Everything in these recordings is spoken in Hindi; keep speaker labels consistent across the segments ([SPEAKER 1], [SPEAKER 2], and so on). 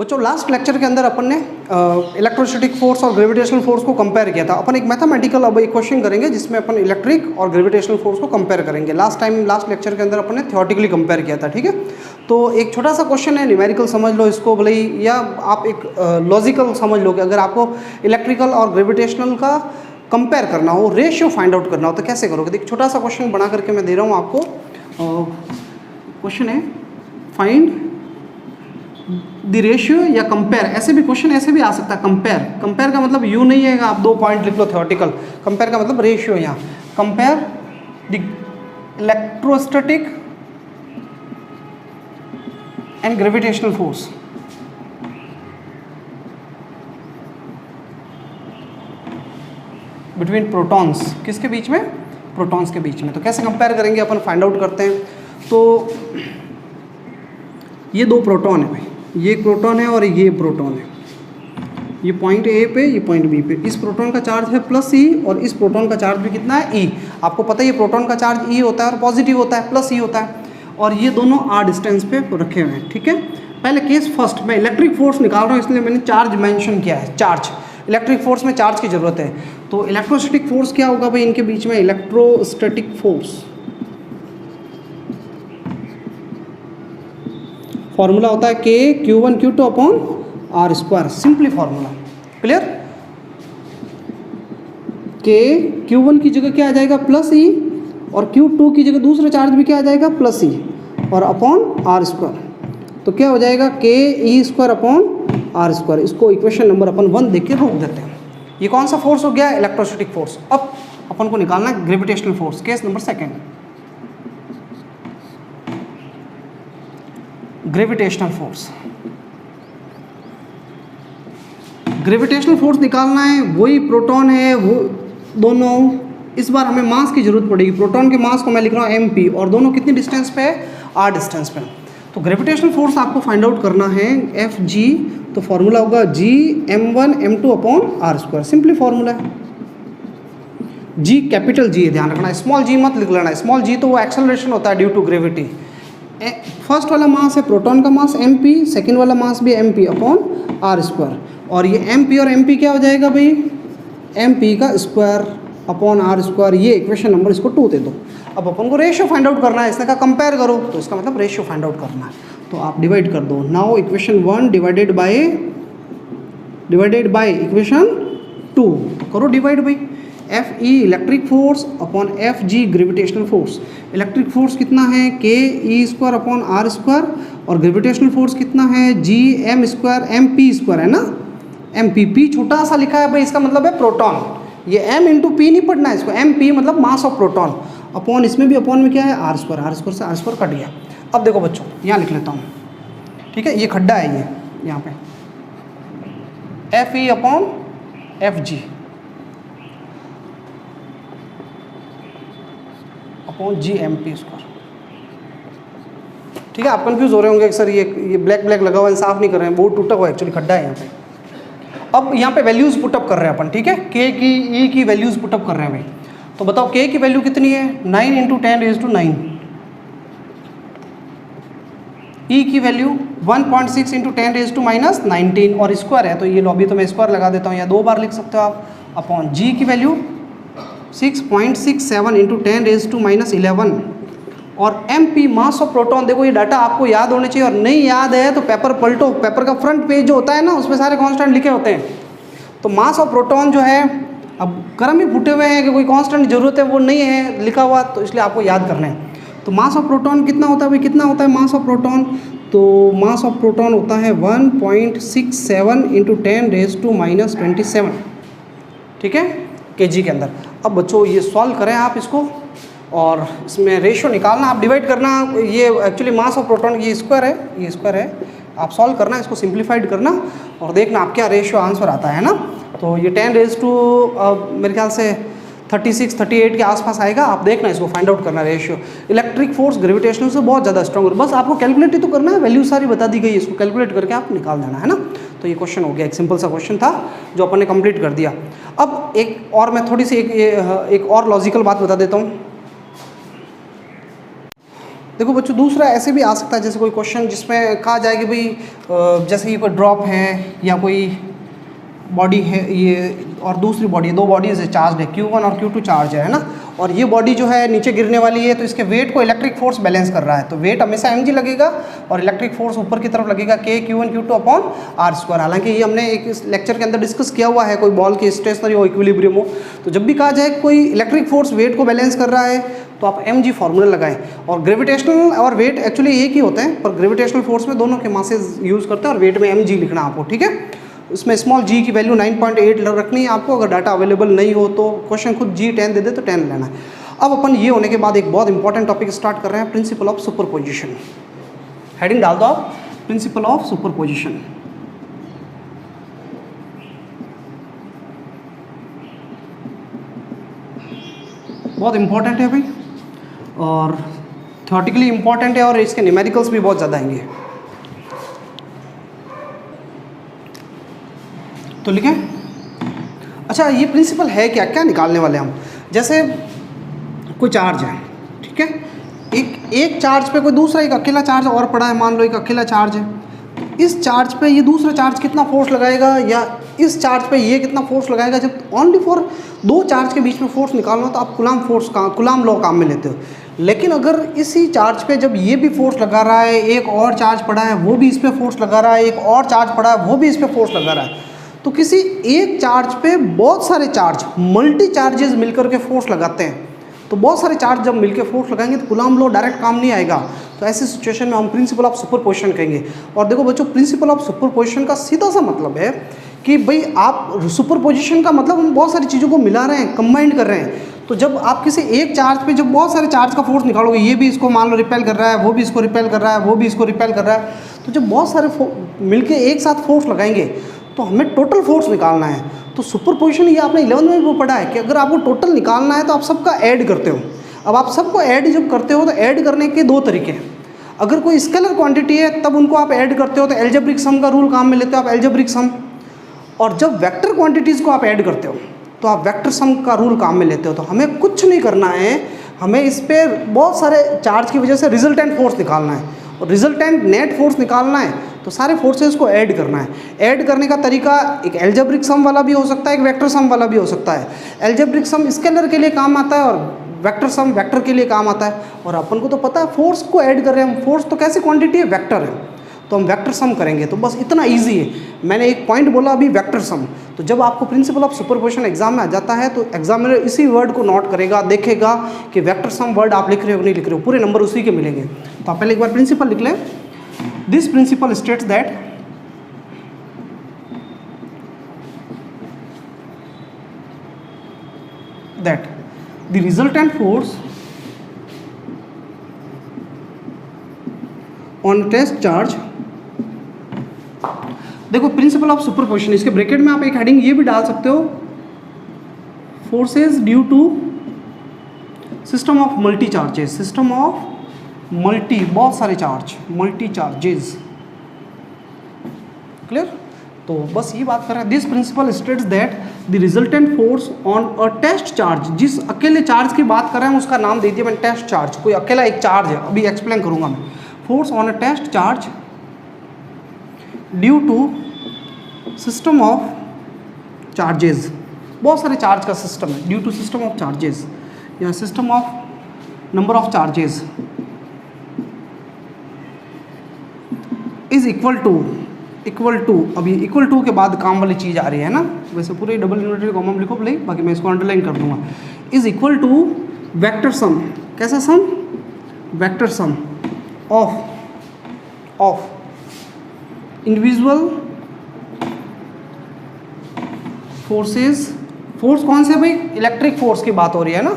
[SPEAKER 1] बच्चों लास्ट लेक्चर के अंदर अपन ने इलेक्ट्रोस्टैटिक फोर्स और ग्रेविटेशनल फोर्स को कंपेयर किया था। अपन एक मैथमेटिकल अब एक क्वेश्चन करेंगे जिसमें अपन इलेक्ट्रिक और ग्रेविटेशनल फोर्स को कंपेयर करेंगे। लास्ट लेक्चर के अंदर अपन ने थ्योरेटिकली कंपेयर किया था, ठीक है। तो एक छोटा सा क्वेश्चन है, न्यूमेरिकल समझ लो इसको भले ही, या आप एक लॉजिकल समझ लो कि अगर आपको इलेक्ट्रिकल और ग्रेविटेशनल का कंपेयर करना हो, रेशियो फाइंड आउट करना हो तो कैसे करोगे। एक छोटा सा क्वेश्चन बना करके मैं दे रहा हूँ आपको। क्वेश्चन है फाइंड द रेशियो या कंपेयर, ऐसे भी क्वेश्चन ऐसे भी आ सकता है। कंपेयर का मतलब यू नहीं है, आप 2 पॉइंट लिख लो थ्योरेटिकल। कंपेयर का मतलब रेशियो, यहाँ compare the electrostatic and gravitational force between protons, किसके बीच में, प्रोटॉन्स के बीच में। तो कैसे कंपेयर करेंगे अपन, फाइंड आउट करते हैं। तो ये 2 प्रोटॉन है भाई, ये एक प्रोटॉन है और ये प्रोटॉन है। ये पॉइंट ए पे, ये पॉइंट बी पे। इस प्रोटॉन का चार्ज है प्लस ई और इस प्रोटॉन का चार्ज भी कितना है, ई। आपको पता है ये प्रोटॉन का चार्ज ई होता है और पॉजिटिव होता है, प्लस ई होता है। और ये दोनों आर डिस्टेंस पे रखे हुए हैं, ठीक है। पहले केस फर्स्ट, मैं इलेक्ट्रिक फोर्स निकाल रहा हूँ इसलिए मैंने चार्ज मेंशन किया है। चार्ज, इलेक्ट्रिक फोर्स में चार्ज की जरूरत है। तो इलेक्ट्रोस्टैटिक फोर्स क्या होगा भाई इनके बीच में, इलेक्ट्रोस्टैटिक फोर्स फॉर्मूला होता है k Q1 Q2 upon r square, simply formula, clear. K Q1 की जगह क्या आ जाएगा, प्लस ई, और Q2 की जगह दूसरा चार्ज भी क्या आ जाएगा, प्लस ई, और अपॉन आर स्क्वायर। तो क्या हो जाएगा, के e square upon r square. इसको इक्वेशन नंबर अपन 1 देख के रोक देते हैं। ये कौन सा फोर्स हो गया, इलेक्ट्रोस्टैटिक फोर्स। अब अपन को निकालना है gravitational force, case number 2। Gravitational force, gravitational force निकालना है। वही प्रोटॉन है, वो दोनों, इस बार हमें मास की जरूरत पड़ेगी। प्रोटॉन के मास को मैं लिख रहा हूँ mp, और दोनों कितनी डिस्टेंस पे है, r डिस्टेंस पे। तो ग्रेविटेशनल फोर्स आपको फाइंड आउट करना है Fg, तो फॉर्मूला होगा G m1 m2 upon r square, simply formula है। G कैपिटल G है, ध्यान रखना, स्मॉल g मत लिख लेना। स्मॉल g तो वो एक्सेलरेशन होता है ड्यू टू ग्रेविटी। फर्स्ट वाला मास है प्रोटॉन का मास mp, सेकेंड वाला मास भी mp अपॉन आर स्क्वायर। और ये mp और mp क्या हो जाएगा भाई, mp का स्क्वायर अपॉन आर स्क्वायर। ये इक्वेशन नंबर इसको 2 दे दो। अब अपन को रेशियो फाइंड आउट करना है, इसने कहा कंपेयर करो, तो इसका मतलब रेशियो फाइंड आउट करना है। तो आप डिवाइड कर दो। Now equation 1 divided by equation 2, तो करो डिवाइड भाई। F e electric force upon F g gravitational force. Electric force कितना है, k e square upon r square, और ग्रेविटेशनल फोर्स कितना है, G m square m p square, है ना। एम पी, पी छोटा सा लिखा है भाई, इसका मतलब है प्रोटॉन। ये एम इंटू पी नहीं पढ़ना है इसको, एम पी मतलब मास ऑफ प्रोटॉन, अपॉन इसमें भी अपॉन में क्या है, आर स्क्वायर। आर स्क्वायर से आर स्क्वायर कट गया। अब देखो बच्चों, यहाँ लिख लेता हूँ, ठीक है। ये खड्डा है, ये यहाँ पे F e upon F g upon G m p square, ठीक है। आप कंफ्यूज हो रहे होंगे कि सर ये ब्लैक लगा हुआ है, साफ नहीं कर रहे हैं, बहुत टूटा हुआ है, एक्चुअली खड्डा है यहाँ पे। अब यहाँ पे वैल्यूज पुटअप कर रहे हैं अपन, ठीक है। के की ई की वैल्यूज पुटअप कर रहे हैं भाई। तो बताओ के की वैल्यू कितनी है, 9 × 10⁻⁹। ई की वैल्यू 1.6 × 10⁻⁻19, और स्क्वायर है तो ये लो, अभी तो मैं स्क्वायर लगा देता हूँ, या 2 बार लिख सकते हो आप। अपॉन जी की वैल्यू 6.67 × 10⁻11, और m p mass of proton. देखो ये डाटा आपको याद होने चाहिए, और नहीं याद है तो पेपर पलटो, पेपर का फ्रंट पेज जो होता है ना, उसमें सारे कांस्टेंट लिखे होते हैं। तो मास ऑफ प्रोटॉन जो है, अब कर्म ही फूटे हुए हैं कि कोई कांस्टेंट की जरूरत है वो नहीं है लिखा हुआ, तो इसलिए आपको याद करना है। तो मास ऑफ प्रोटॉन कितना होता है भाई, कितना होता है मास ऑफ प्रोटॉन, तो मास ऑफ प्रोटॉन होता है 1.67 × 10⁻27, ठीक है, केजी के अंदर। अब बच्चों ये सॉल्व करें आप इसको, और इसमें रेशियो निकालना, आप डिवाइड करना। ये एक्चुअली मास ऑफ प्रोटॉन ये स्क्वायर है, ये स्क्वायर है, आप सॉल्व करना, इसको सिंप्लीफाइड करना और देखना आप क्या रेशियो आंसर आता है ना। तो ये 10⁻, मेरे ख्याल से 36-38 के आसपास आएगा। आप देखना, इसको फाइंड आउट करना रेशियो। इलेक्ट्रिक फोर्स ग्रेविटेशनल से बहुत ज़्यादा स्ट्रॉन्ग है, बस आपको कैलकुलेट ही तो करना है, वैल्यू सारी बता दी गई है, इसको कैलकुलेट करके आप निकाल देना है ना। तो ये क्वेश्चन हो गया, एक सिंपल सा क्वेश्चन था जो अपन ने कंप्लीट कर दिया। अब एक और मैं थोड़ी सी एक और लॉजिकल बात बता देता हूँ। देखो बच्चों, दूसरा ऐसे भी आ सकता है, जैसे कोई क्वेश्चन जिसमें कहा जाए कि भाई जैसे ये कोई ड्रॉप है या कोई बॉडी है ये, और दूसरी बॉडी, दो बॉडीज है चार्ज है, Q1 और Q2 चार्ज है ना, और ये बॉडी जो है नीचे गिरने वाली है, तो इसके वेट को इलेक्ट्रिक फोर्स बैलेंस कर रहा है, तो वेट हमेशा mg लगेगा और इलेक्ट्रिक फोर्स ऊपर की तरफ लगेगा K Q1 Q2 upon r²। हालांकि ये हमने एक इस लेक्चर के अंदर डिस्कस किया हुआ है, कोई बॉल की स्टेशनरी हो, इक्विलिब्रियम हो, तो जब भी कहा जाए कोई इलेक्ट्रिक फोर्स वेट को बैलेंस कर रहा है तो आप mg फार्मूला लगाएं। और ग्रेविटेशनल और वेट एक्चुअली एक ही होते हैं, पर ग्रेविटेशनल फोर्स में दोनों के मासेज यूज़ करते हैं और वेट में mg लिखना आपको, ठीक है। इसमें स्मॉल g की वैल्यू 9.8 रखनी है आपको, अगर डाटा अवेलेबल नहीं हो तो क्वेश्चन खुद g 10 दे दे तो 10 लेना है। अब अपन ये होने के बाद एक बहुत इंपॉर्टेंट टॉपिक स्टार्ट कर रहे हैं, प्रिंसिपल ऑफ सुपरपोजिशन। हेडिंग डाल दो आप, प्रिंसिपल ऑफ सुपरपोजिशन। बहुत इंपॉर्टेंट है भाई, और थ्योरेटिकली इंपॉर्टेंट है, और इसके न्यूमेरिकल्स भी बहुत ज़्यादा आएंगे। तो लिखें। अच्छा, ये प्रिंसिपल है क्या, क्या निकालने वाले हम? जैसे कोई चार्ज है, ठीक है, एक चार्ज पे कोई दूसरा एक अकेला चार्ज और पड़ा है, मान लो एक अकेला चार्ज है, इस चार्ज पे ये दूसरा चार्ज कितना फोर्स लगाएगा, या इस चार्ज पे ये कितना फोर्स लगाएगा? जब ओनली फॉर दो चार्ज के बीच में फोर्स निकालना हो तो आप कुलाम लॉ काम में लेते हो। लेकिन अगर इसी चार्ज पे जब ये भी फोर्स लगा रहा है, एक और चार्ज पड़ा है वो भी इस पर फोर्स लगा रहा है, एक और चार्ज पड़ा है वो भी इस पर फोर्स लगा रहा है, तो किसी एक चार्ज पे बहुत सारे चार्ज, मल्टी चार्जेस मिलकर के फोर्स लगाते हैं, तो बहुत सारे चार्ज जब मिलकर फोर्स लगाएंगे तो कूलॉम लॉ डायरेक्ट काम नहीं आएगा। तो ऐसी सिचुएशन में हम प्रिंसिपल ऑफ सुपरपोजिशन कहेंगे। और देखो बच्चों, प्रिंसिपल ऑफ सुपरपोजिशन का सीधा सा मतलब है कि भाई आप सुपरपोजिशन का मतलब हम बहुत सारी चीज़ों को मिला रहे हैं, कंबाइंड कर रहे हैं। तो जब आप किसी एक चार्ज पे जब बहुत सारे चार्ज का फोर्स निकालोगे, ये भी इसको मान लो रिपेल कर रहा है, वो भी इसको रिपेल कर रहा है, वो भी इसको रिपेल कर रहा है, तो जब बहुत सारे मिलके एक साथ फोर्स लगाएंगे तो हमें टोटल फोर्स निकालना है। तो सुपरपोजिशन ये आपने 11th में भी पढ़ा है कि अगर आपको टोटल निकालना है तो आप सबका ऐड करते हो। अब आप सबको ऐड जब करते हो तो ऐड करने के दो तरीके हैं। अगर कोई स्केलर क्वांटिटी है तब उनको आप ऐड करते हो तो एल्जेब्रिक सम का रूल काम में लेते हो आप, एल्जेब्रिक सम। और जब वेक्टर क्वांटिटीज़ को आप ऐड करते हो तो आप वेक्टर सम का रूल काम में लेते हो। तो हमें कुछ नहीं करना है, हमें इस पर बहुत सारे चार्ज की वजह से रिजल्टेंट फोर्स निकालना है, और रिजल्टेंट नेट फोर्स निकालना है तो सारे फोर्सेस को ऐड करना है। ऐड करने का तरीका एक एल्जेब्रिक सम वाला भी हो सकता है, एक वेक्टर सम वाला भी हो सकता है। एल्जेब्रिक सम स्केलर के लिए काम आता है और वेक्टर सम वेक्टर के लिए काम आता है। और अपन को तो पता है फोर्स को ऐड कर रहे हैं हम, फोर्स तो कैसी क्वांटिटी है, वेक्टर है, तो हम वेक्टर सम करेंगे। तो बस इतना ईजी है। मैंने एक पॉइंट बोला अभी, वेक्टर सम। तो जब आपको प्रिंसिपल ऑफ सुपरपोजिशन एग्जाम में आ जाता है तो एग्जामिनर इसी वर्ड को नोट करेगा, देखेगा कि वेक्टर सम वर्ड आप लिख रहे हो नहीं लिख रहे हो, पूरे नंबर उसी के मिलेंगे। तो आप पहले एक बार प्रिंसिपल लिख लें। This principle states that the resultant force on test charge, देखो प्रिंसिपल ऑफ सुपरपोजिशन, इसके ब्रैकेट में आप एक हेडिंग ये भी डाल सकते हो, forces due to system of multi charges, system of multi, बहुत सारे चार्ज, मल्टी चार्जेस। क्लियर? तो बस ये बात कर रहे हैं। This principle states that the resultant force on a test charge, जिस अकेले चार्ज की बात कर रहे हैं उसका नाम दे दिया मैंने टेस्ट चार्ज। कोई अकेला एक चार्ज है, अभी एक्सप्लेन करूंगा मैं। Force on a test charge due to system of charges, बहुत सारे चार्ज का सिस्टम है, due to system of charges या system of number of charges is equal to, अभी इक्वल टू के बाद काम वाली चीज़ आ रही है ना, वैसे पूरे डबल इन्वर्टेड कॉमा लिखो प्ले, बाकी मैं इसको अंडरलाइन कर दूंगा। Is equal to vector sum, कैसा sum, vector sum of individual forces. Force कौन से भाई, इलेक्ट्रिक फोर्स की बात हो रही है ना,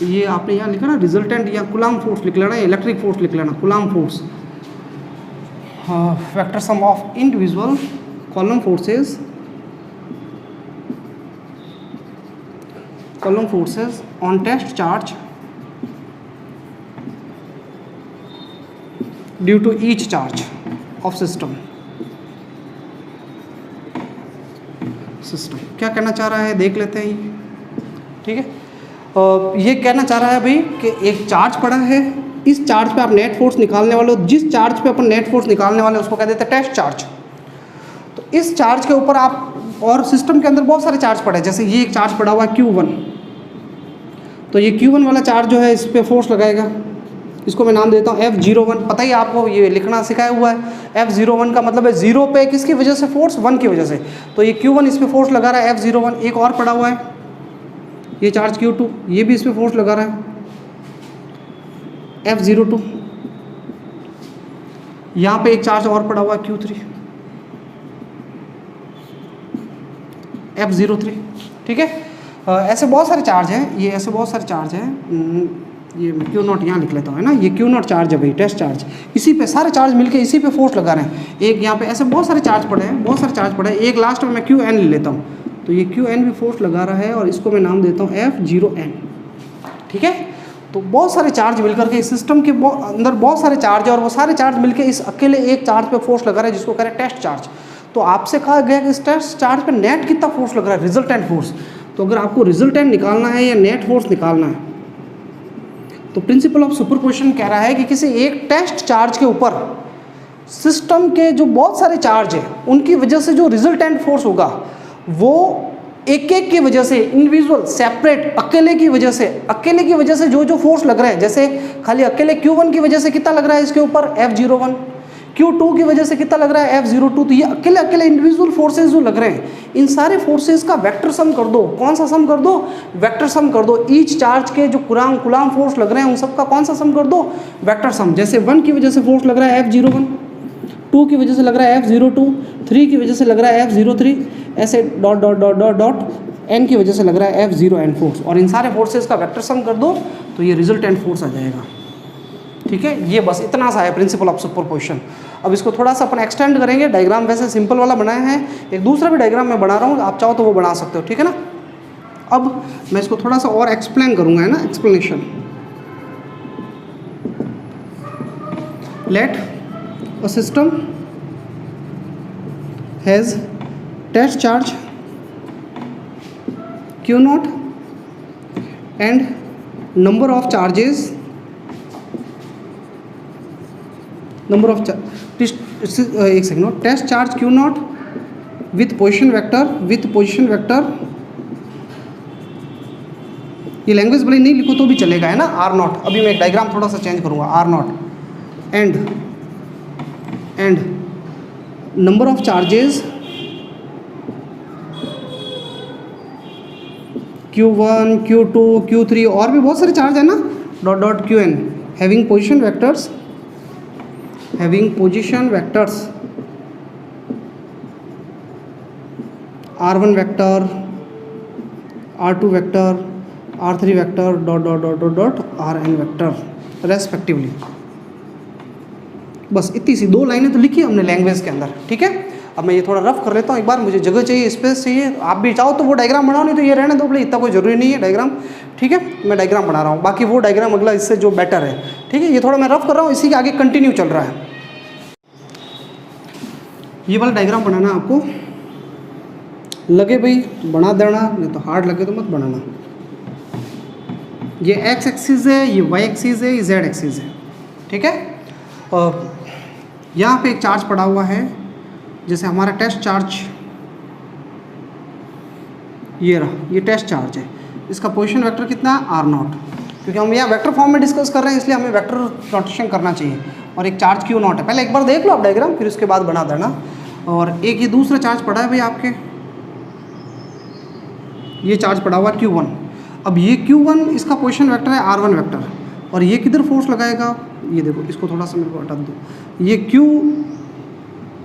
[SPEAKER 1] ये आपने यहाँ लिखा ना रिजल्टेंट, या कूलॉम फोर्स लिख लेना, इलेक्ट्रिक फोर्स लिख लेना, Coulomb force. Vector sum of individual Coulomb forces on test charge due to each charge of system. क्या कहना चाह रहा है देख लेते हैं ये, ठीक है। ये कहना चाह रहा है भाई कि एक चार्ज पड़ा है इस चार्ज पे आप नेट फोर्स निकालने वाले हो, जिस चार्ज पे अपन नेट फोर्स निकालने वाले हो उसको कह देते हैं टेस्ट चार्ज। तो इस चार्ज के ऊपर आप, और सिस्टम के अंदर बहुत सारे चार्ज पड़े हैं, जैसे ये एक चार्ज पड़ा हुआ है Q1, तो ये Q1 वाला चार्ज जो है इस पर फोर्स लगाएगा, इसको मैं नाम देता हूँ F01। पता ही आपको ये लिखना सिखाया हुआ है। F01 का मतलब है जीरो पे किसकी वजह से फोर्स, 1 की वजह से, तो ये Q1 इस पर फोर्स लगा रहा है F01। एक और पड़ा हुआ है ये चार्ज Q2, ये भी इस पर फोर्स लगा रहा है F02। यहाँ पे एक चार्ज और पड़ा हुआ है Q3, F03, ठीक है। ऐसे बहुत सारे चार्ज हैं, ये ऐसे बहुत सारे चार्ज हैं। ये Q0 यहाँ लिख लेता हूँ, है ना, ये Q0 चार्ज है भाई, टेस्ट चार्ज। इसी पे सारे चार्ज मिलके इसी पे फोर्स लगा रहे हैं। एक यहाँ पे ऐसे बहुत सारे चार्ज पड़े हैं, बहुत सारे चार्ज पड़े हैं। एक लास्ट में मैं Qn ले लेता हूँ, तो ये Qn भी फोर्स लगा रहा है और इसको मैं नाम देता हूँ F0n, ठीक है। तो बहुत सारे चार्ज मिलकर के इस सिस्टम के अंदर बहुत सारे चार्ज है, और वो सारे चार्ज मिलके इस अकेले एक चार्ज पे फोर्स लगा रहा है, जिसको कह रहे हैं टेस्ट चार्ज। तो आपसे कहा गया कि इस टेस्ट चार्ज पे नेट कितना फोर्स लग रहा है, रिजल्टेंट फोर्स। तो अगर आपको रिजल्टेंट निकालना है या नेट फोर्स निकालना है, तो प्रिंसिपल ऑफ सुपरपोजिशन कह रहा है कि किसी एक टेस्ट चार्ज के ऊपर सिस्टम के जो बहुत सारे चार्ज हैं उनकी वजह से जो रिजल्टेंट फोर्स होगा वो एक एक की वजह से, इंडिविजुअल सेपरेट अकेले की वजह से जो जो फोर्स लग रहा है, जैसे खाली अकेले Q1 की वजह से कितना लग रहा है इसके ऊपर F01, Q2 की वजह से कितना लग रहा है F02। तो ये अकेले अकेले इंडिविजुअल फोर्सेस जो लग रहे हैं, इन सारे फोर्सेस का वेक्टर सम कर दो। कौन सा सम कर दो, वेक्टर सम कर दो। ईच चार्ज के जो कुलाम फोर्स लग रहे हैं उन सबका कौन सा सम कर दो, वेक्टर सम। जैसे 1 की वजह से फोर्स लग रहा है F01, 2 की वजह से लग रहा है F02, 3 की वजह से लग रहा है F03, ऐसे dot dot dot dot dot n की वजह से लग रहा है F0n फोर्स। और इन सारे फोर्सेस का वेक्टर सम कर दो तो ये रिजल्टेंट फोर्स आ जाएगा, ठीक है। ये बस इतना सा है प्रिंसिपल ऑफ सुपरपोजिशन। अब इसको थोड़ा सा अपन एक्सटेंड करेंगे। डायग्राम वैसे सिंपल वाला बनाया है, एक दूसरा भी डायग्राम मैं बना रहा हूँ, आप चाहो तो वो बना सकते हो, ठीक है ना। अब मैं इसको थोड़ा सा और एक्सप्लेन करूँगा, है ना, explanation. Let a system has test charge Q0 and number of charges, एक second, test charge Q0 with position vector, ये लैंग्वेज भले नहीं लिखो तो भी चलेगा, है ना, R0। अभी मैं एक डायग्राम थोड़ा सा चेंज करूँगा, R0 and number of charges Q1, Q2, Q3 और भी बहुत सारे चार्ज है ना, dot dot Qn having position vectors R1 vector, R2 vector, R3 vector, dot dot dot dot dot Rn vector respectively. बस इतनी सी 2 लाइनें तो लिखी हमने लैंग्वेज के अंदर, ठीक है। अब मैं ये थोड़ा रफ कर लेता हूँ, एक बार मुझे जगह चाहिए, स्पेस चाहिए। आप भी चाहो तो वो डायग्राम बनाओ, नहीं तो ये रहने दो, बोले इतना कोई ज़रूरी नहीं है डायग्राम, ठीक है। मैं डायग्राम बना रहा हूँ, बाकी वो डायग्राम अगला इससे जो बेटर है, ठीक है। ये थोड़ा मैं रफ कर रहा हूँ, इसी के आगे कंटिन्यू चल रहा है। ये वाला डायग्राम बनाना आपको लगे भाई बना देना, नहीं तो हार्ड लगे तो मत बनाना। ये एक्स एक्सिस है, ये वाई एक्सिस है, ये जेड एक्सिस है, ठीक है। और यहाँ पे एक चार्ज पड़ा हुआ है, जैसे हमारा टेस्ट चार्ज ये रहा, ये टेस्ट चार्ज है। इसका पोजीशन वेक्टर कितना है R0, क्योंकि हम यहाँ वेक्टर फॉर्म में डिस्कस कर रहे हैं इसलिए हमें वेक्टर नोटेशन करना चाहिए। और एक चार्ज Q0 है, पहले एक बार देख लो आप डायग्राम, फिर उसके बाद बना देना। और एक ये दूसरा चार्ज पड़ा है भाई आपके, ये चार्ज पड़ा हुआ Q1। अब ये Q1 इसका पोजीशन वेक्टर है R1 वेक्टर, और ये किधर फोर्स लगाएगा, ये देखो, इसको थोड़ा सा मेरे को हटा दो। ये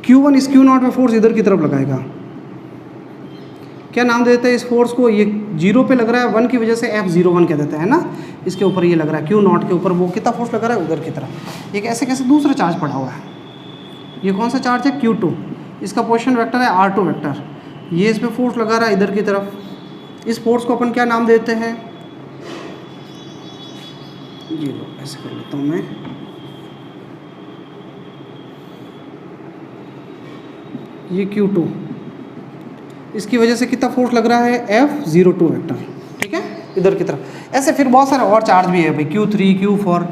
[SPEAKER 1] Q1 इस Q0 में फोर्स इधर की तरफ लगाएगा। क्या नाम देते हैं इस फोर्स को, ये 0 पे लग रहा है, 1 की वजह से F01 कह देते हैं ना। इसके ऊपर ये लग रहा है Q0 के ऊपर, वो कितना फोर्स लग रहा है उधर की तरफ। एक ऐसे कैसे दूसरा चार्ज पड़ा हुआ है, ये कौन सा चार्ज है Q2, इसका पोजीशन वेक्टर है R2 वेक्टर, ये इस पर फोर्स लगा रहा है इधर की तरफ। इस फोर्स को अपन क्या नाम देते हैं, ये लो ऐसे कर लेता हूँ मैं, ये Q2, इसकी वजह से कितना फोर्स लग रहा है F02 वेक्टर, ठीक है, इधर की तरफ। ऐसे फिर बहुत सारे और चार्ज भी है भाई, Q3, Q4,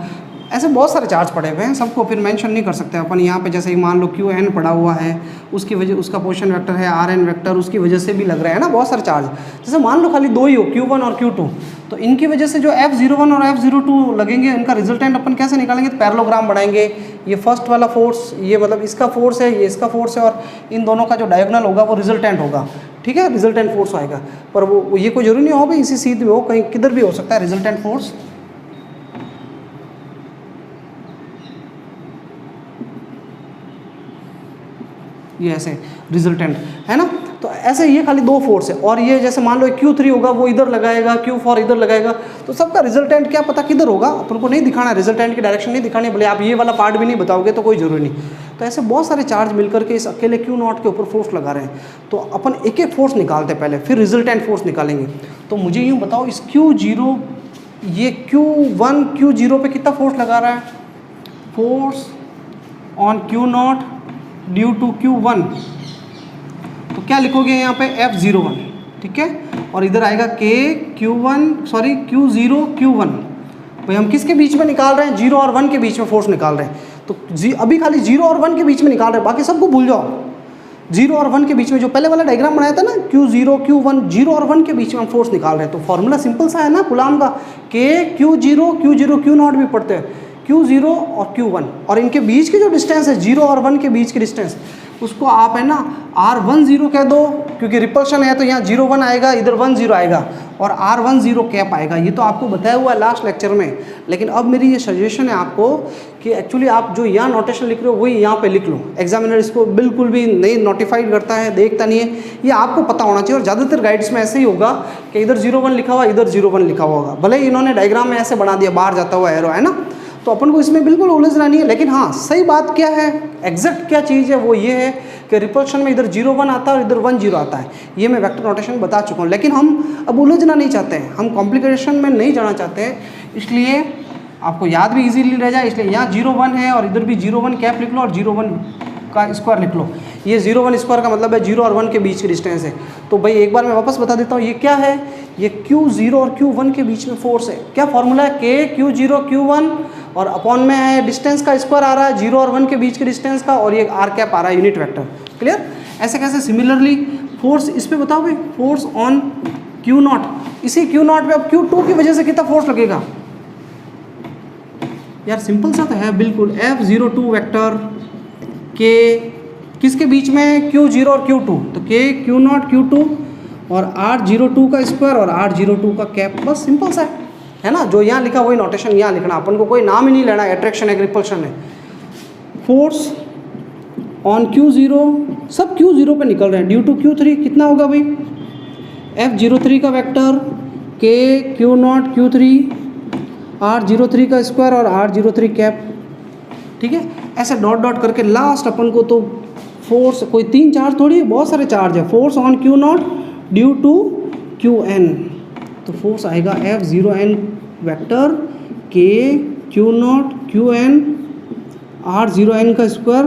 [SPEAKER 1] ऐसे बहुत सारे चार्ज पड़े हुए हैं, सबको फिर मेंशन नहीं कर सकते अपन यहाँ पे। जैसे मान लो QN पड़ा हुआ है, उसकी वजह उसका पोजीशन वेक्टर है RN वेक्टर, उसकी वजह से भी लग रहा है ना बहुत सारे चार्ज। जैसे मान लो खाली दो ही हो, Q1 और Q2, तो इनकी वजह से जो F01 और F02 लगेंगे, इनका रिजल्टेंट अपन कैसे निकालेंगे? तो पैरेललोग्राम बनाएंगे। ये फर्स्ट वाला फोर्स, ये मतलब इसका फोर्स है, ये इसका फोर्स है, और इन दोनों का जो डायगोनल होगा वो रिजल्टेंट होगा। ठीक है, रिजल्टेंट फोर्स आएगा। पर वो ये कोई जरूरी नहीं हो भाई इसी सीध में हो, कहीं किधर भी हो सकता है रिजल्टेंट फोर्स। ये ऐसे रिजल्टेंट है ना। तो ऐसे ये खाली दो फोर्स है, और ये जैसे मान लो Q3 होगा वो इधर लगाएगा, Q4 इधर लगाएगा, तो सबका रिजल्टेंट क्या पता किधर होगा, अपन को नहीं दिखाना, रिजल्टेंट की डायरेक्शन नहीं दिखानी, भले आप ये वाला पार्ट भी नहीं बताओगे तो कोई जरूरी नहीं। तो ऐसे बहुत सारे चार्ज मिलकर के इस अकेले Q0 के ऊपर फोर्स लगा रहे हैं। तो अपन एक एक फोर्स निकालते हैं पहले, फिर रिजल्टेंट फोर्स निकालेंगे। तो मुझे यूँ बताओ, इस Q0, ये Q1 Q0 पे कितना फोर्स लगा रहा है? Force on Q0 due to Q1, तो क्या लिखोगे यहाँ पे? F01, ठीक है। और इधर आएगा Q0 Q1। भाई हम किसके बीच में निकाल रहे हैं? 0 और 1 के बीच में फोर्स निकाल रहे हैं। तो अभी खाली 0 और 1 के बीच में निकाल रहे हैं, बाकी सबको भूल जाओ। 0 और 1 के बीच में जो पहले वाला डायग्राम बनाया था ना, Q0 Q1, 0 और 1 के बीच में हम फोर्स निकाल रहे हैं। तो फॉर्मूला सिंपल सा है ना कूलाम का, Q0 Q0 भी पढ़ते हैं, Q0 और Q1, और इनके बीच की जो डिस्टेंस है 0 और 1 के बीच की डिस्टेंस, उसको आप है ना R10 कह दो, क्योंकि रिपल्शन है तो यहाँ 0 1 आएगा, इधर 1 0 आएगा, और R10 कैप आएगा। ये तो आपको बताया हुआ है लास्ट लेक्चर में। लेकिन अब मेरी ये सजेशन है आपको कि एक्चुअली आप जो यहाँ नोटेशन लिख रहे हो वही यहाँ पे लिख लो। एग्जामिनर इसको बिल्कुल भी नहीं नोटिफाइड करता है, देखता नहीं है, ये आपको पता होना चाहिए। और ज़्यादातर गाइड्स में ऐसे ही होगा कि इधर 0 1 लिखा हुआ, इधर 0 1 लिखा हुआ होगा, भले ही इन्होंने डायग्राम में ऐसे बना दिया, बाहर जाता हुआ एरो है ना। तो अपन को इसमें बिल्कुल उलझना नहीं है। लेकिन हाँ, सही बात क्या है, एग्जैक्ट क्या चीज़ है, वो ये है कि रिपल्शन में इधर 0 1 आता है और इधर 1 0 आता है। ये मैं वेक्टर नोटेशन बता चुका हूँ। लेकिन हम अब उलझना नहीं चाहते हैं, हम कॉम्प्लिकेशन में नहीं जाना चाहते हैं, इसलिए आपको याद भी इजीली रह जाए। इसलिए यहाँ 0 1 है और इधर भी 0 1 कैप लिख लो और 0 1 का स्क्वायर लिख लो। ये 0 1 स्क्वायर का मतलब है 0 और 1 के बीच की डिस्टेंस है। तो भाई एक बार मैं वापस बता देता हूँ, ये क्या है, ये Q0 और Q1 के बीच में फोर्स है। क्या फॉर्मूला है? Q0 Q1 और अपॉन में है डिस्टेंस का स्क्वायर आ रहा है 0 और 1 के बीच के डिस्टेंस का, और ये R कैप आ रहा है यूनिट वेक्टर। क्लियर? ऐसे कैसे? सिमिलरली फोर्स इस पे बताओ भाई, फोर्स ऑन Q0, इसी Q0 पे अब Q2 की वजह से कितना फोर्स लगेगा? यार सिंपल सा तो है बिल्कुल, F02 वेक्टर के किसके बीच में? Q0 और Q2, तो K Q0 Q2 और R02 का स्क्वायर और R02 का कैप, बस सिंपल सा है ना। जो यहाँ लिखा वही नोटेशन यहाँ लिखना, अपन को कोई नाम ही नहीं लेना, अट्रैक्शन है रिपल्शन है। फोर्स ऑन Q0, सब Q0 पे निकल रहे हैं, ड्यू टू Q3 कितना होगा भाई? F03 का vector K Q0 Q3 R03 का स्क्वायर और R03 कैप, ठीक है। ऐसे डॉट डॉट करके लास्ट अपन को तो फोर्स, कोई 3 चार्ज थोड़ी, बहुत सारे चार्ज है। Force on Q0 due to Qn, तो फोर्स आएगा F0n vector K Q0 Qn R0n का स्क्वायर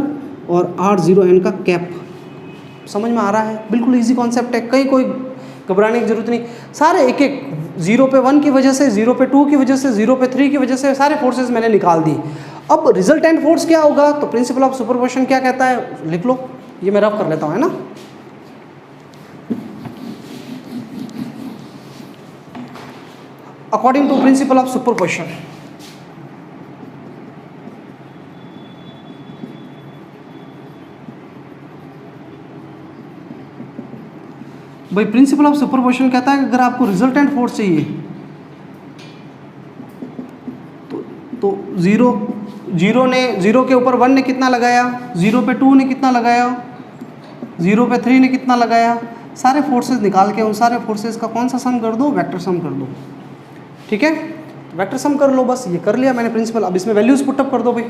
[SPEAKER 1] और R0n का कैप। समझ में आ रहा है? बिल्कुल इजी कॉन्सेप्ट है, कहीं कोई घबराने की जरूरत नहीं। सारे एक एक 0 पे 1 की वजह से, 0 पे 2 की वजह से, 0 पे 3 की वजह से सारे फोर्सेस मैंने निकाल दी। अब रिजल्टेंट फोर्स क्या होगा? तो प्रिंसिपल ऑफ सुपरपोजिशन क्या कहता है, लिख लो। ये मैं रफ कर लेता हूँ, है ना। According to principle of superposition, भाई प्रिंसिपल ऑफ सुपरपोजिशन कहता है कि अगर आपको रिजल्टेंट फोर्स चाहिए तो 0 के ऊपर 1 ने कितना लगाया, 0 पे 2 ने कितना लगाया, 0 पे 3 ने कितना लगाया, सारे फोर्सेस निकाल के उन सारे फोर्सेस का कौन सा सम कर दो? वेक्टर सम कर दो। ठीक है, वेक्टर सम कर लो, बस ये कर लिया मैंने प्रिंसिपल। अब इसमें वैल्यूज़ पुटअप कर दो भाई,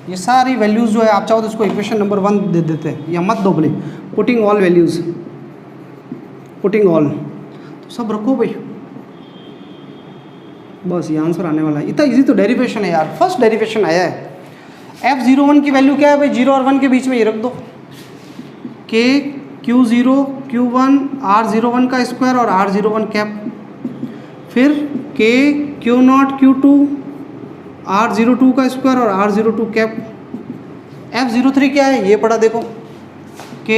[SPEAKER 1] ये सारी वैल्यूज़ जो है, आप चाहो तो इसको इक्वेशन नंबर 1 दे देते हैं, या मत दो भले, putting all values, putting all, तो सब रखो भाई, बस ये आंसर आने वाला है। इतना इजी तो डेरिवेशन है यार, फर्स्ट डेरिवेशन आया है। F01 की वैल्यू क्या है भाई? 0 और 1 के बीच में ये रख दो, K Q0 Q1 R01 का स्क्वायर और R01 कैप, फिर K Q0 Q2 R02 का स्क्वायर और R02 कैप। F03 क्या है ये पढ़ा देखो, K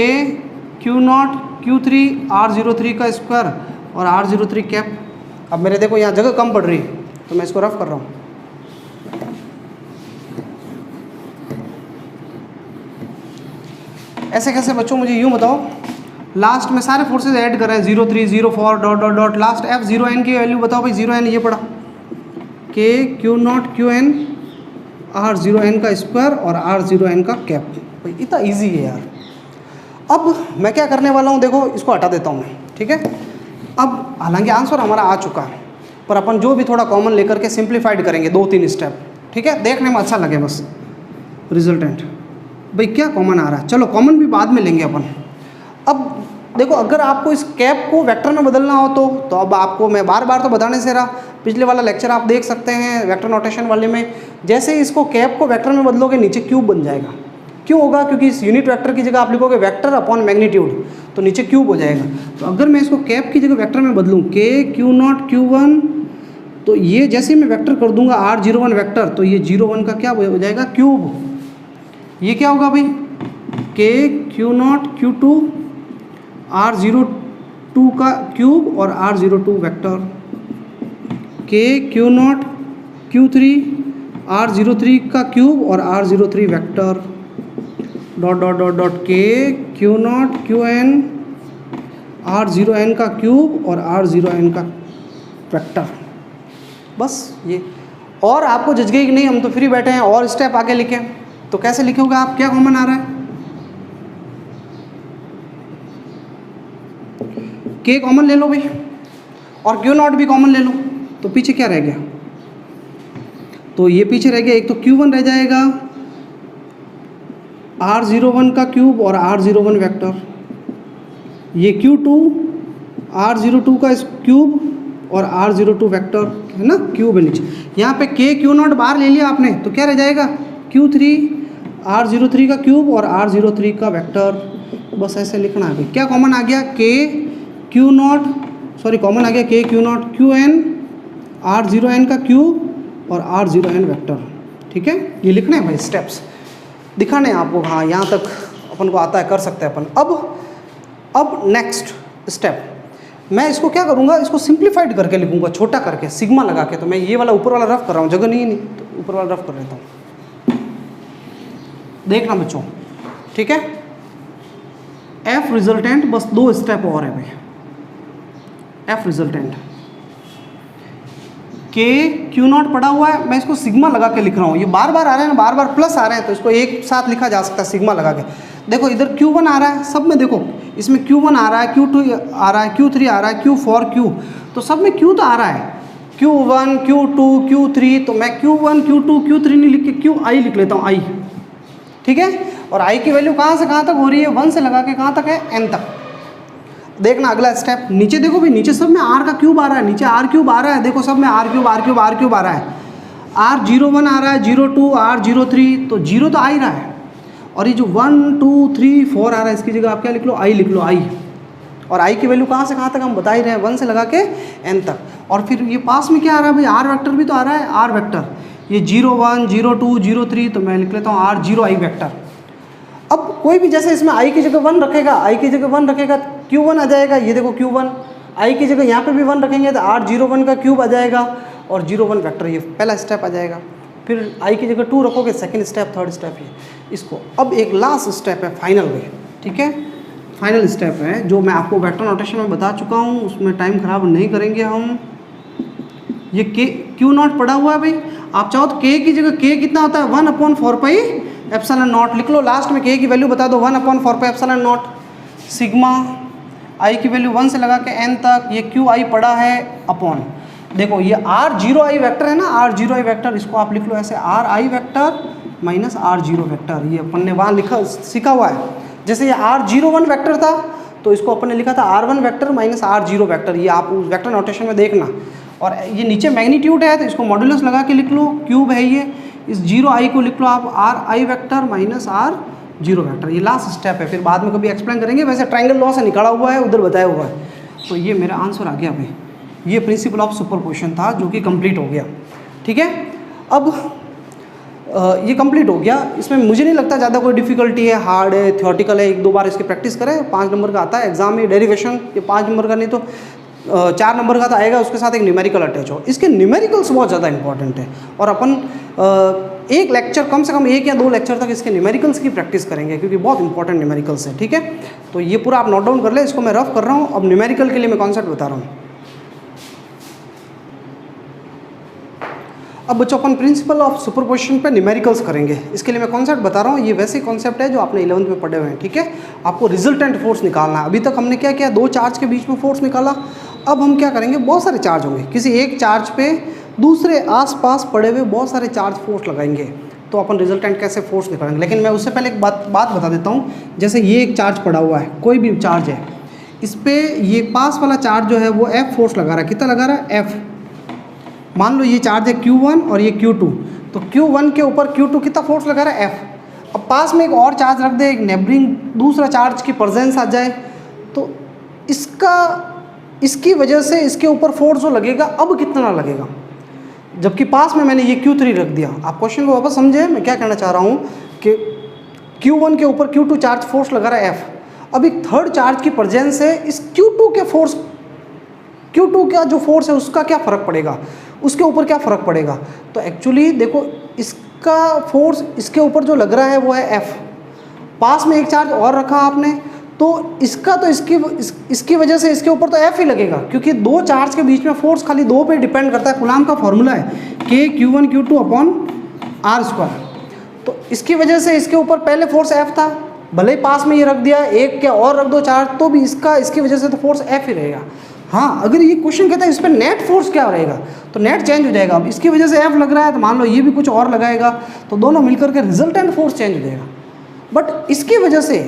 [SPEAKER 1] Q0 Q3 R03 का स्क्वायर और R03 कैप। अब मेरे देखो यहाँ जगह कम पड़ रही है तो मैं इसको रफ कर रहा हूँ। ऐसे कैसे बच्चों, मुझे यूँ बताओ, लास्ट में सारे फोर्सेस ऐड कर रहे हैं 03 04 dot dot dot, last F0n की वैल्यू बताओ भाई। 0n ये पड़ा K Q0 QN R0n का स्क्वायर और R0n का कैप। भाई इतना इजी है यार। अब मैं क्या करने वाला हूँ देखो, इसको हटा देता हूँ मैं, ठीक है। अब हालांकि आंसर हमारा आ चुका है पर अपन जो भी थोड़ा कॉमन लेकर के सिंप्लीफाइड करेंगे 2-3 स्टेप, ठीक है, देखने में अच्छा लगे बस रिजल्टेंट। भाई क्या कॉमन आ रहा है, चलो कॉमन भी बाद में लेंगे अपन। अब देखो अगर आपको इस कैप को वेक्टर में बदलना हो तो अब आपको मैं बार बार तो बताने से रहा, पिछले वाला लेक्चर आप देख सकते हैं वेक्टर नोटेशन वाले में, जैसे ही इसको कैप को वेक्टर में बदलोगे नीचे क्यूब बन जाएगा। क्यों होगा, क्योंकि इस यूनिट वेक्टर की जगह आप लिखोगे वेक्टर अपॉन मैग्नीट्यूड तो नीचे क्यूब हो जाएगा। तो अगर मैं इसको कैप की जगह वेक्टर में बदलूँ K Q0 Q1, तो ये जैसे ही मैं वेक्टर कर दूंगा R01 वेक्टर, तो ये 01 का क्या हो जाएगा क्यूब। ये क्या होगा भाई K Q0 Q2 R02 का क्यूब और R02 vector, K Q0 Q3 R03 का क्यूब और R03 vector, dot dot dot dot K Q0 QN R0n का क्यूब और R0n का वेक्टर। बस ये, और आपको जज गई कि नहीं, हम तो फ्री बैठे हैं और स्टेप आगे लिखें, तो कैसे लिखोगे आप, क्या कॉमन आ रहा है, K कॉमन ले लो भाई और Q0 भी कॉमन ले लो, तो पीछे क्या रह गया, तो ये पीछे रह गया एक तो Q1 रह जाएगा R01 का क्यूब और R01 वेक्टर, ये Q2 R02 का क्यूब और R02 वेक्टर है ना, क्यूब है नीचे। यहाँ पे K Q0 बाहर ले लिया आपने तो क्या रह जाएगा Q3 R03 का क्यूब और R03 का वेक्टर। बस ऐसे लिखना है भाई। क्या कॉमन आ गया, K Q0 सॉरी कॉमन आ गया K Q0 QN R0n का क्यूब और R0n वेक्टर, ठीक है। ये लिखना है भाई, स्टेप्स दिखाने हैं आपको। हाँ यहाँ तक अपन को आता है, कर सकते हैं अपन। अब नेक्स्ट स्टेप मैं इसको क्या करूँगा, इसको सिंप्लीफाइड करके लिखूँगा, छोटा करके सिग्मा लगा के। तो मैं ये वाला ऊपर वाला रफ कर रहा हूँ, जगह नहीं तो ऊपर वाला रफ कर लेता हूँ, देखना बच्चों, ठीक है। एफ रिजल्टेंट, बस 2 स्टेप और है भाई। एफ रिजल्टेंट K Q0 पड़ा हुआ है, मैं इसको सिग्मा लगा के लिख रहा हूँ। ये बार बार आ रहे हैं ना, बार बार प्लस आ रहे हैं, तो इसको एक साथ लिखा जा सकता है सिग्मा लगा के। देखो इधर Q1 आ रहा है सब में, देखो इसमें Q1 आ रहा है, Q2 आ रहा है, Q3 आ रहा है, Q4 Q, तो सब में Q तो आ रहा है, Q1 Q2 Q3। तो मैं Q1 Q2 Q3 नहीं लिख के QI लिख लेता हूँ, I, ठीक है। और I की वैल्यू कहाँ से कहाँ तक हो रही है, 1 से लगा के कहाँ तक है, N तक। देखना अगला स्टेप, नीचे देखो भाई, नीचे सब में R का क्यूब आ रहा है, नीचे R क्यूब आ रहा है, देखो सब में R cube R cube R cube आ रहा है। R01 आ रहा है, 02 R03, तो 0 तो आ ही रहा है। और ये जो 1 2 3 4 आ रहा है, इसकी जगह आप क्या लिख लो, I लिख लो, I। और I की वैल्यू कहाँ से कहाँ तक हम बता ही रहे हैं, 1 से लगा के N तक। और फिर ये पास में क्या आ रहा है भाई, R वेक्टर भी तो आ रहा है, R वेक्टर, ये 01 02 03, तो मैं लिख लेता हूँ R0I वेक्टर। अब कोई भी जैसे इसमें I की जगह 1 रखेगा, I की जगह 1 रखेगा, Q1 आ जाएगा, ये देखो Q1। I की जगह यहाँ पे भी 1 रखेंगे तो R01 का क्यूब आ जाएगा और 01 वेक्टर, ये पहला स्टेप आ जाएगा। फिर I की जगह 2 रखोगे, सेकंड स्टेप, थर्ड स्टेप, ये इसको। अब एक लास्ट स्टेप है फाइनल वे, ठीक है। फाइनल स्टेप है जो मैं आपको वेक्टर नोटेशन में बता चुका हूँ, उसमें टाइम खराब नहीं करेंगे हम। ये Q0 पड़ा हुआ है भाई, आप चाहो तो K की जगह K कितना होता है, 1/4πε0 लिख लो। लास्ट में K की वैल्यू बता दो, 1/4πε0 सिग्मा। I की वैल्यू 1 से लगा के N तक, ये QI पड़ा है अपॉन, देखो ये R0I वेक्टर है ना, R0I वेक्टर, इसको आप लिख लो ऐसे, RI vector minus R0 vector. ये अपन ने वहाँ लिखा सीखा हुआ है। जैसे ये R01 वेक्टर था तो इसको अपन ने लिखा था R1 vector minus R0 vector, ये आप वेक्टर नोटेशन में देखना। और ये नीचे मैग्नीट्यूड है तो इसको मॉड्यूलस लगा के लिख लो, क्यूब है ये, इस 0I को लिख लो आप RI vector minus R0 vector. ये लास्ट स्टेप है, फिर बाद में कभी एक्सप्लेन करेंगे। वैसे ट्रायंगल लॉ से निकाला हुआ है, उधर बताया हुआ है। तो ये मेरा आंसर आ गया भाई, ये प्रिंसिपल ऑफ सुपरपोजिशन था जो कि कंप्लीट हो गया, ठीक है। अब ये कंप्लीट हो गया। इसमें मुझे नहीं लगता ज़्यादा कोई डिफिकल्टी है, हार्ड है, थियोटिकल है। 1-2 बार इसकी प्रैक्टिस करें, 5 नंबर का आता है एग्जाम में। डेरिवेशन ये 5 नंबर का नहीं तो 4 नंबर का तो आएगा, उसके साथ एक न्यूमेरिकल अटैच हो। इसके न्यूमेरिकल्स बहुत ज़्यादा इंपॉर्टेंट है और अपन एक लेक्चर कम से कम 1 या 2 लेक्चर तक इसके न्यूमेरिकल्स की प्रैक्टिस करेंगे, क्योंकि बहुत इंपॉर्टेंट न्यूमेरिकल्स है। ठीक है, तो ये पूरा आप नोट डाउन कर ले, इसको मैं रफ कर रहा हूँ। अब न्यूमेरिकल के लिए मैं कॉन्सेप्ट बता रहा हूँ। अब बच्चों अपन प्रिंसिपल ऑफ सुपरपोजिशन पे न्यूमेरिकल्स करेंगे। इसके लिए मैं कॉन्सेप्ट बता रहा हूँ, ये वैसे कॉन्सेप्ट है जो आपने 11th में पढ़े हुए हैं। ठीक है, आपको रिजल्टेंट फोर्स निकालना है। अभी तक हमने क्या किया, 2 चार्ज के बीच में फोर्स निकाला। अब हम क्या करेंगे, बहुत सारे चार्ज होंगे, किसी एक चार्ज पे दूसरे आसपास पड़े हुए बहुत सारे चार्ज फोर्स लगाएंगे, तो अपन रिजल्टेंट कैसे फोर्स निकालेंगे। लेकिन मैं उससे पहले एक बात बता देता हूँ। जैसे ये एक चार्ज पड़ा हुआ है, कोई भी चार्ज है, इस पर ये पास वाला चार्ज जो है वो F फोर्स लगा रहा है। कितना लगा रहा है, F। मान लो ये चार्ज है Q1 और ये Q2, तो Q1 के ऊपर Q2 कितना फोर्स लगा रहा है, F। अब पास में एक और चार्ज रख दे, एक नेबरिंग दूसरा चार्ज की प्रेजेंस आ जाए, तो इसकी वजह से इसके ऊपर फोर्स जो लगेगा अब कितना लगेगा, जबकि पास में मैंने ये Q3 रख दिया। आप क्वेश्चन को वापस समझे, मैं क्या कहना चाह रहा हूँ कि Q1 के ऊपर Q2 चार्ज फोर्स लगा रहा है F। अब एक थर्ड चार्ज की प्रेजेंस है, इस Q2 के फोर्स, Q2 का जो फोर्स है उसका क्या फ़र्क पड़ेगा, उसके ऊपर क्या फ़र्क पड़ेगा। तो एक्चुअली देखो, इसका फोर्स इसके ऊपर जो लग रहा है वो है F। पास में एक चार्ज और रखा आपने, तो इसका तो इसकी वजह से इसके ऊपर तो F ही लगेगा, क्योंकि 2 चार्ज के बीच में फोर्स खाली 2 पे डिपेंड करता है। कूलाम का फॉर्मूला है K Q1 Q2 upon R²। तो इसकी वजह से इसके ऊपर पहले फोर्स F था, भले ही पास में ये रख दिया, एक क्या और रख दो चार्ज, तो भी इसकी वजह से तो फोर्स F ही रहेगा। हाँ, अगर ये क्वेश्चन कहता है इस पर नेट फोर्स क्या रहेगा, तो नेट चेंज हो जाएगा। अब इसकी वजह से F लग रहा है, तो मान लो ये भी कुछ और लगाएगा, तो दोनों मिलकर के रिजल्टेंट फोर्स चेंज हो जाएगा। बट इसकी वजह से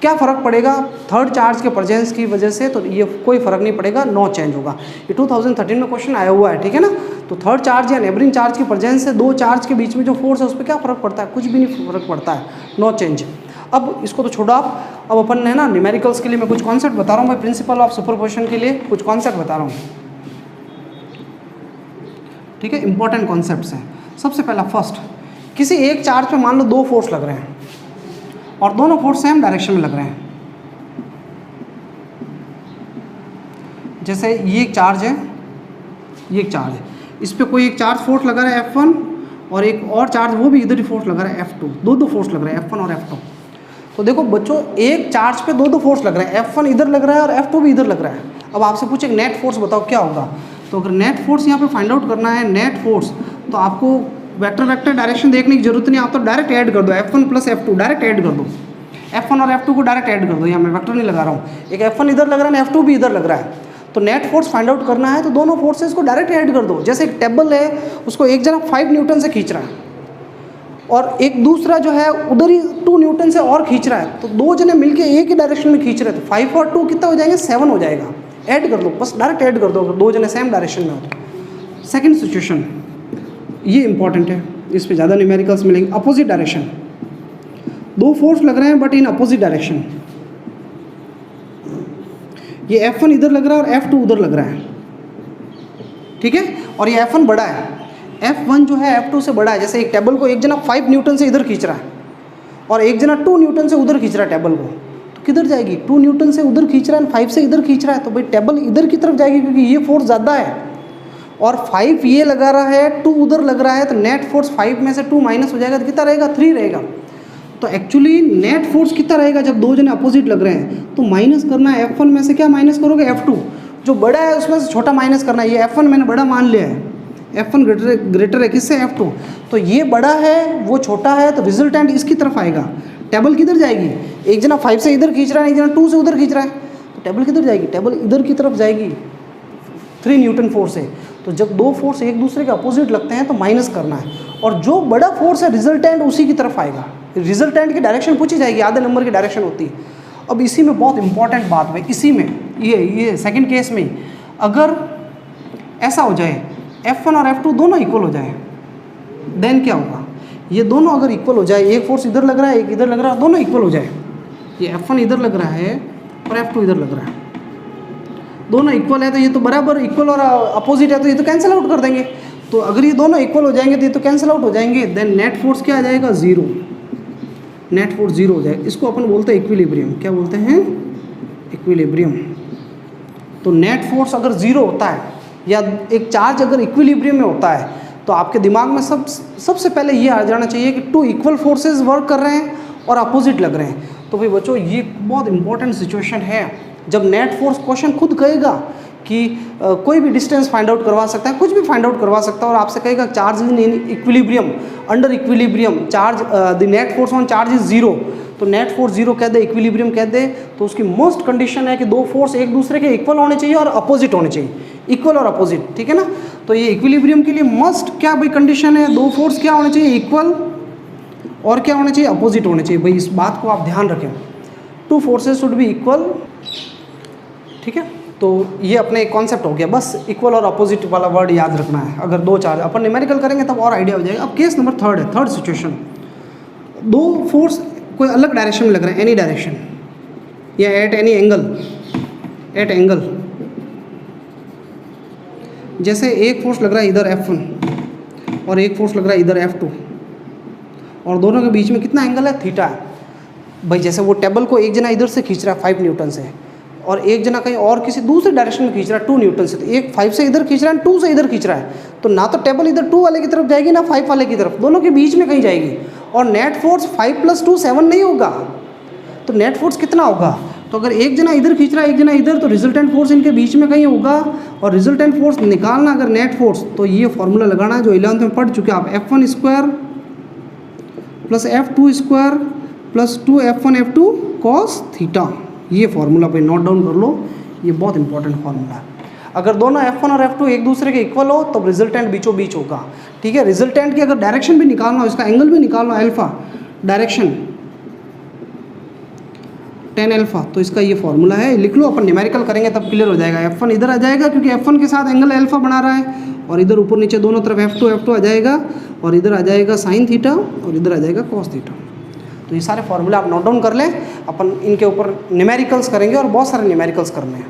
[SPEAKER 1] क्या फ़र्क पड़ेगा, थर्ड चार्ज के प्रेजेंस की वजह से, तो ये कोई फ़र्क नहीं पड़ेगा, नो चेंज होगा। ये 2013 में क्वेश्चन आया हुआ है। ठीक है ना, तो थर्ड चार्ज या नेबरिंग चार्ज की प्रेजेंस से 2 चार्ज के बीच में जो फोर्स है उस पर क्या फ़र्क पड़ता है, कुछ भी नहीं फ़र्क पड़ता है, नो चेंज। अब इसको तो छोड़ो आप, अब अपन है ना न्यूमेरिकल्स के लिए मैं कुछ कॉन्सेप्ट बता रहा हूँ। मैं प्रिंसिपल ऑफ सुपरपोजिशन के लिए कुछ कॉन्सेप्ट बता रहा हूँ। ठीक है, इंपॉर्टेंट कॉन्सेप्ट्स हैं। सबसे पहला फर्स्ट, किसी एक चार्ज पे मान लो 2 फोर्स लग रहे हैं और दोनों फोर्स सेम डायरेक्शन में लग रहे हैं। जैसे ये एक चार्ज है, ये एक चार्ज है, इस पर कोई एक चार्ज फोर्स लगा रहा है F1 और एक और चार्ज वो भी इधर ही फोर्स लगा रहा है F2। दो फोर्स लग रहे हैं F1 और F2। तो देखो बच्चों, एक चार्ज पे 2 फोर्स लग रहे हैं, F1 इधर लग रहा है और F2 भी इधर लग रहा है। अब आपसे पूछे नेट फोर्स बताओ क्या होगा, तो अगर नेट फोर्स यहाँ पे फाइंड आउट करना है, नेट फोर्स, तो आपको वेक्टर डायरेक्शन देखने की जरूरत नहीं, आप तो डायरेक्ट ऐड कर दो, F1 + F2 डायरेक्ट ऐड कर दो। F1 और F2 को डायरेक्ट ऐड कर दो, यहाँ मैं वेक्टर नहीं लगा रहा हूँ। एक F1 इधर लग रहा है, F2 भी इधर लग रहा है, तो नेट फोर्स फाइंड आउट करना है तो दोनों फोर्सेस को डायरेक्ट ऐड कर दो। जैसे एक टेबल है, उसको एक जना 5 न्यूटन से खींच रहा है और एक दूसरा जो है उधर ही 2 न्यूटन से और खींच रहा है, तो 2 जने मिलके एक ही डायरेक्शन में खींच रहे हैं, तो 5 और 2 कितना हो जाएंगे, 7 हो जाएगा। ऐड कर दो, बस डायरेक्ट ऐड कर दो अगर 2 जने सेम डायरेक्शन में हो तो। सेकेंड सिचुएशन, ये इंपॉर्टेंट है, इस पर ज़्यादा न्यूमेरिकल्स मिलेंगे। अपोजिट डायरेक्शन, 2 फोर्स लग रहे हैं बट इन अपोजिट डायरेक्शन। ये F1 इधर लग रहा है और F2 उधर लग रहा है। ठीक है, और ये F1 बड़ा है, F1 जो है F2 से बड़ा है। जैसे एक टेबल को एक जना 5 न्यूटन से इधर खींच रहा है और एक जना 2 न्यूटन से उधर खींच रहा है टेबल को, तो किधर जाएगी, 2 न्यूटन से उधर खींच रहा है, 5 से इधर खींच रहा है, तो भाई टेबल इधर की तरफ जाएगी, क्योंकि ये फोर्स ज़्यादा है और 5 ये लगा रहा है, 2 उधर लग रहा है, तो नेट फोर्स 5 में से 2 माइनस हो जाएगा, तो कितना रहेगा, 3 रहेगा। तो एक्चुअली नेट फोर्स कितना रहेगा जब 2 जने अपोजिट लग रहे हैं, तो माइनस करना है F1 में से, क्या माइनस करोगे, F2 जो बड़ा है उसमें से छोटा माइनस करना है। ये F1 मैंने बड़ा मान लिया है, F1 ग्रेटर है किससे, F2, तो ये बड़ा है वो छोटा है, तो रिजल्टेंट इसकी तरफ आएगा। टेबल किधर जाएगी, एक जना 5 से इधर खींच रहा है, एक जना 2 से उधर खींच रहा है, तो टेबल किधर जाएगी, टेबल इधर की तरफ जाएगी 3 न्यूटन फोर्स है। तो जब 2 फोर्स एक दूसरे के अपोजिट लगते हैं तो माइनस करना है, और जो बड़ा फोर्स है रिजल्टेंट उसी की तरफ आएगा। रिजल्टेंट की डायरेक्शन पूछी जाएगी, आधे नंबर की डायरेक्शन होती है। अब इसी में बहुत इंपॉर्टेंट बात है, इसी में ये सेकंड केस में अगर ऐसा हो जाए F1 और F2 दोनों इक्वल हो जाए, देन क्या होगा, ये दोनों अगर इक्वल हो जाए, एक फोर्स इधर लग रहा है एक इधर लग रहा है, दोनों इक्वल हो जाए, ये F1 इधर लग रहा है और F2 इधर लग रहा है, दोनों इक्वल है, तो ये तो बराबर इक्वल और अपोजिट है, तो ये तो कैंसिल आउट कर देंगे। तो अगर ये दोनों इक्वल हो जाएंगे तो ये तो कैंसिल आउट हो जाएंगे। देन नेट फोर्स क्या आ जाएगा, 0। नेट फोर्स 0 हो जाएगा। इसको अपन बोलते हैं इक्विलिब्रियम। क्या बोलते हैं, इक्विलिब्रियम। तो नेट फोर्स अगर 0 होता है या एक चार्ज अगर इक्विलिब्रियम में होता है तो आपके दिमाग में सबसे पहले ये आ जाना चाहिए कि 2 इक्वल फोर्सेस वर्क कर रहे हैं और अपोजिट लग रहे हैं। तो भाई बच्चों ये बहुत इंपॉर्टेंट सिचुएशन है जब नेट फोर्स क्वेश्चन खुद कहेगा कि कोई भी डिस्टेंस फाइंड आउट करवा सकता है, कुछ भी फाइंड आउट करवा सकता है, और आपसे कहेगा charge in equilibrium, under equilibrium charge the net force on charge is 0। तो नेट फोर्स 0 कह दे, इक्विलिब्रियम कह दे, तो उसकी मोस्ट कंडीशन है कि 2 फोर्स एक दूसरे के इक्वल होने चाहिए और अपोजिट होने चाहिए, इक्वल और अपोजिट, ठीक है ना। तो ये इक्विलिब्रियम के लिए मस्ट क्या भाई कंडीशन है, 2 फोर्स क्या होने चाहिए, इक्वल, और क्या होने चाहिए, अपोजिट होने चाहिए। भाई इस बात को आप ध्यान रखें, 2 फोर्सेस शुड बी इक्वल, ठीक है। तो ये अपने एक कॉन्सेप्ट हो गया, बस इक्वल और अपोजिट वाला वर्ड याद रखना है। अगर 2 चार्ज अपन न्यूमेरिकल करेंगे तब और आइडिया हो जाएगा। अब केस नंबर 3 है, थर्ड सिचुएशन, 2 फोर्स कोई अलग डायरेक्शन में लग रहे हैं, एनी डायरेक्शन या at any angle, at angle. जैसे एक फोर्स लग रहा है इधर F1 और एक फोर्स लग रहा है इधर F2, और दोनों के बीच में कितना एंगल है, थीटा है। भाई जैसे वो टेबल को एक जना इधर से खींच रहा है 5 न्यूटन से, और एक जना कहीं और किसी दूसरे डायरेक्शन में खींच रहा है 2 न्यूटन से, तो एक 5 से इधर खींच रहा है, 2 से इधर खींच रहा है, तो ना तो टेबल इधर 2 वाले की तरफ जाएगी ना 5 वाले की तरफ, दोनों के बीच में कहीं जाएगी। और नेट फोर्स 5 + 2 7 नहीं होगा, तो नेट फोर्स कितना होगा, तो अगर एक जना इधर खींच रहा है एक जना इधर, तो रिजल्टेंट फोर्स इनके बीच में कहीं होगा। और रिजल्टेंट फोर्स निकालना अगर नेट फोर्स, तो ये फॉर्मूला लगाना है जो 11th में पढ़ चुके आप, F1² + F2² + 2F1 F2 cos theta. ये फॉर्मूला पे नोट डाउन कर लो, ये बहुत इंपॉर्टेंट फॉर्मूला है। अगर दोनों F1 और F2 एक दूसरे के इक्वल हो तो रिजल्टेंट बीचों बीच होगा, ठीक है। रिजल्टेंट की अगर डायरेक्शन भी निकालना हो, इसका एंगल भी निकालना हो, अल्फा डायरेक्शन tan अल्फा, तो इसका ये फॉर्मूला है, लिख लो। अपन न्यूमेरिकल करेंगे तब क्लियर हो जाएगा। F1 इधर आ जाएगा क्योंकि F1 के साथ एंगल अल्फा बना रहा है, और इधर ऊपर नीचे दोनों तरफ F2 आ जाएगा, और इधर आ जाएगा साइन थीटा और इधर आ जाएगा कॉस थीटा। तो ये सारे फॉर्मूले आप नोट डाउन कर लें, अपन इनके ऊपर न्यूमेरिकल्स करेंगे और बहुत सारे न्यूमेरिकल्स करने हैं।